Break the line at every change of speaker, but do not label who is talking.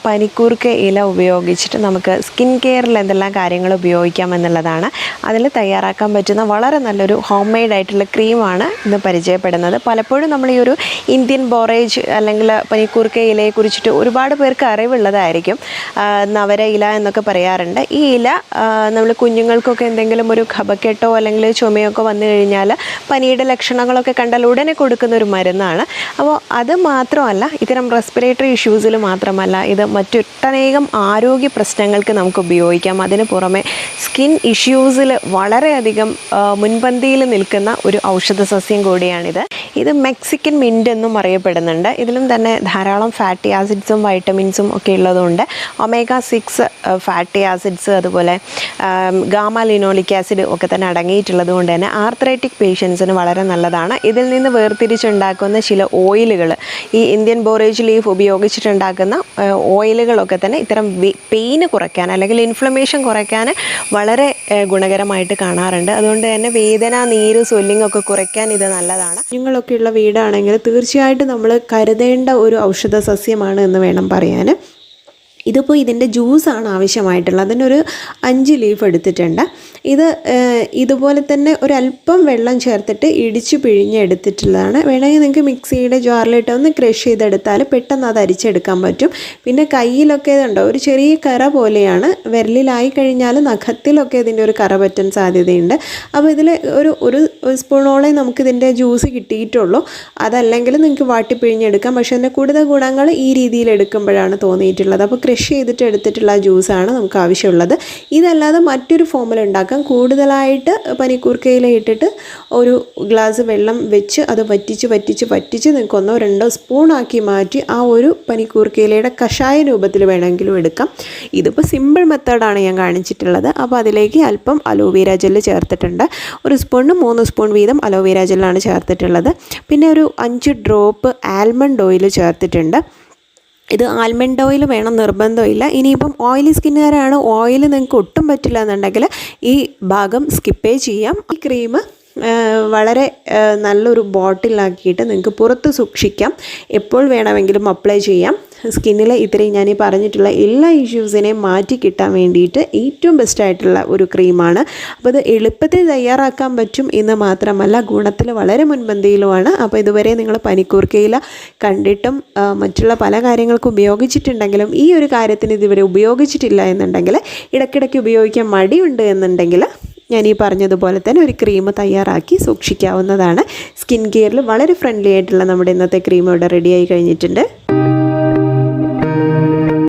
പനിക്കൂർക്ക ഇല ഉപയോഗിച്ചിട്ട് നമുക്ക് സ്കിൻ കെയറിൽ എന്തെല്ലാം കാര്യങ്ങൾ ഉപയോഗിക്കാം എന്നുള്ളതാണ്. അതിൽ തയ്യാറാക്കാൻ പറ്റുന്ന വളരെ നല്ലൊരു ഹോം മെയ്ഡ് ആയിട്ടുള്ള ക്രീമാണ് ഇന്ന് പരിചയപ്പെടുന്നത്. പലപ്പോഴും നമ്മൾ ഈ ഒരു ഇന്ത്യൻ ബോറേജ് അല്ലെങ്കിൽ പനിക്കൂർക്ക ഇലയെ കുറിച്ചിട്ട് ഒരുപാട് പേർക്ക് അറിവുള്ളതായിരിക്കും. നവര ഇല എന്നൊക്കെ പറയാറുണ്ട്. ഈ ഇല നമ്മൾ കുഞ്ഞുങ്ങൾക്കൊക്കെ എന്തെങ്കിലും ഒരു കഫക്കെട്ടോ അല്ലെങ്കിൽ ചുമയൊക്കെ വന്നു കഴിഞ്ഞാൽ പനിയുടെ ലക്ഷണങ്ങളൊക്കെ കണ്ടാൽ ഉടനെ കൊടുക്കുന്ന ഒരു മരുന്നാണ്. അപ്പോൾ അത് മാത്രമല്ല, ഇത്തരം റെസ്പിറേറ്ററി ഇഷ്യൂസിൽ മാത്രമല്ല, ഇത് മറ്റൊട്ടനേകം ആരോഗ്യ പ്രശ്നങ്ങൾക്ക് നമുക്ക് ഉപയോഗിക്കാം. അതിന് പുറമെ സ്കിൻ ഇഷ്യൂസിൽ വളരെയധികം മുൻപന്തിയിൽ നിൽക്കുന്ന ഒരു ഔഷധ സസ്യം കൂടിയാണിത്. ഇത് മെക്സിക്കൻ മിൻറ്റ് എന്നും അറിയപ്പെടുന്നുണ്ട്. ഇതിലും തന്നെ ധാരാളം ഫാറ്റി ആസിഡ്സും വൈറ്റമിൻസും ഒക്കെ ഉള്ളതുകൊണ്ട് ഒമേഗ 6 ഫാറ്റി ആസിഡ്സ്, അതുപോലെ ഗാമ ലിനോളിക് ആസിഡ് ഒക്കെ തന്നെ അടങ്ങിയിട്ടുള്ളത് കൊണ്ട് തന്നെ ആർത്രൈറ്റിക് പേഷ്യൻസിന് വളരെ നല്ലതാണ്. ഇതിൽ നിന്ന് വേർതിരിച്ചുണ്ടാക്കുന്ന ചില ഓയിലുകൾ, ഈ ഇന്ത്യൻ ബോറേജ് ലീഫ് ഉപയോഗിച്ചിട്ടുണ്ടാക്കുന്ന ഓയിലുകളൊക്കെ തന്നെ ഇത്തരം പെയിന് കുറയ്ക്കാൻ അല്ലെങ്കിൽ ഇൻഫ്ലമേഷൻ കുറയ്ക്കാൻ വളരെ ഗുണകരമായിട്ട് കാണാറുണ്ട്. അതുകൊണ്ട് തന്നെ വേദന, നീര്, സ്വെല്ലിംഗ് ഒക്കെ കുറയ്ക്കാൻ ഇത് നല്ലതാണ്. കുഞ്ഞുങ്ങളൊക്കെയുള്ള വീടാണെങ്കിൽ തീർച്ചയായിട്ടും നമ്മൾ കരുതേണ്ട ഒരു ഔഷധ സസ്യമാണ് എന്ന് വേണം പറയാൻ. ഇതിപ്പോൾ ഇതിൻ്റെ ജ്യൂസാണ് ആവശ്യമായിട്ടുള്ളത്. അതിനൊരു 5 ലീഫ് എടുത്തിട്ടുണ്ട്. ഇത് ഇതുപോലെ തന്നെ ഒരല്പം വെള്ളം ചേർത്തിട്ട് ഇടിച്ച് പിഴിഞ്ഞെടുത്തിട്ടുള്ളതാണ്. വേണമെങ്കിൽ നിങ്ങൾക്ക് മിക്സിയുടെ ജാറിലിട്ട് ഒന്ന് ക്രഷ് ചെയ്തെടുത്താൽ പെട്ടെന്ന് അത് അരിച്ചെടുക്കാൻ പറ്റും. പിന്നെ കയ്യിലൊക്കെ ഇതുണ്ടോ ഒരു ചെറിയ കറ പോലെയാണ്. വിരലിലായി കഴിഞ്ഞാൽ നഖത്തിലൊക്കെ ഇതിൻ്റെ ഒരു കറ പറ്റാൻ സാധ്യതയുണ്ട്. അപ്പോൾ ഇതിൽ ഒരു സ്പൂണോളം നമുക്കിതിൻ്റെ ജ്യൂസ് കിട്ടിയിട്ടുള്ളൂ. അതല്ലെങ്കിൽ നിങ്ങൾക്ക് വാട്ടി പിഴിഞ്ഞെടുക്കാം. പക്ഷേ അതിൻ്റെ കൂടുതൽ ഗുണങ്ങൾ ഈ രീതിയിൽ എടുക്കുമ്പോഴാണ് തോന്നിയിട്ടുള്ളത്. അപ്പോൾ ക്രഷ് ചെയ്തിട്ട് എടുത്തിട്ടുള്ള ജ്യൂസാണ് നമുക്ക് ആവശ്യമുള്ളത്. ഇതല്ലാതെ മറ്റൊരു ഫോമിൽ ഉണ്ടാക്കാം. കൂടുതലായിട്ട് പനിക്കൂർക്കയില ഇട്ടിട്ട് ഒരു ഗ്ലാസ് വെള്ളം വെച്ച് അത് വറ്റിച്ച് നിങ്ങൾക്ക് 1-2 സ്പൂണാക്കി മാറ്റി ആ ഒരു പനിക്കൂർക്കയിലയുടെ കഷായ രൂപത്തിൽ വേണമെങ്കിലും എടുക്കാം. ഇതിപ്പോൾ സിമ്പിൾ മെത്തേഡാണ് ഞാൻ കാണിച്ചിട്ടുള്ളത്. അപ്പോൾ അതിലേക്ക് അല്പം അലോവേര ജെല്ല് ചേർത്തിട്ടുണ്ട്. 1 സ്പൂണിന് 3 സ്പൂൺ വീതം അലോവേര ജെല്ലാണ് ചേർത്തിട്ടുള്ളത്. പിന്നെ ഒരു 5 ഡ്രോപ്പ് ആൽമണ്ട് ഓയിൽ ചേർത്തിട്ടുണ്ട്. ഇത് ആൽമണ്ട് ഓയിൽ വേണം നിർബന്ധമില്ല. ഇനിയിപ്പം ഓയിലി സ്കിന്നുകാരാണ്, ഓയിൽ നിങ്ങൾക്ക് ഒട്ടും പറ്റില്ല എന്നുണ്ടെങ്കിൽ ഈ ഭാഗം സ്കിപ്പേ ചെയ്യാം. ഈ ക്രീം വളരെ നല്ലൊരു ബോട്ടിലാക്കിയിട്ട് നിങ്ങൾക്ക് പുറത്ത് സൂക്ഷിക്കാം. എപ്പോൾ വേണമെങ്കിലും അപ്ലൈ ചെയ്യാം. സ്കിന്നിലെ ഇത്രയും ഞാൻ ഈ പറഞ്ഞിട്ടുള്ള എല്ലാ ഇഷ്യൂസിനെയും മാറ്റി കിട്ടാൻ വേണ്ടിയിട്ട് ഏറ്റവും ബെസ്റ്റായിട്ടുള്ള ഒരു ക്രീമാണ്. അപ്പോൾ ഇത് എളുപ്പത്തിൽ തയ്യാറാക്കാൻ പറ്റും എന്ന് മാത്രമല്ല ഗുണത്തിൽ വളരെ മുൻപന്തിയിലുമാണ്. അപ്പോൾ ഇതുവരെ നിങ്ങൾ പനിക്കൂർക്കയില കണ്ടിട്ടും മറ്റുള്ള പല കാര്യങ്ങൾക്കും ഉപയോഗിച്ചിട്ടുണ്ടെങ്കിലും ഈ ഒരു കാര്യത്തിന് ഇതുവരെ ഉപയോഗിച്ചിട്ടില്ല എന്നുണ്ടെങ്കിൽ, ഇടയ്ക്കിടയ്ക്ക് ഉപയോഗിക്കാൻ മടിയുണ്ട് എന്നുണ്ടെങ്കിൽ, ഞാൻ ഈ പറഞ്ഞതുപോലെ തന്നെ ഒരു ക്രീം തയ്യാറാക്കി സൂക്ഷിക്കാവുന്നതാണ്. സ്കിൻ കെയറിൽ വളരെ ഫ്രണ്ട്ലി ആയിട്ടുള്ള നമ്മുടെ ഇന്നത്തെ ക്രീം ഇവിടെ റെഡിയായി കഴിഞ്ഞിട്ടുണ്ട്.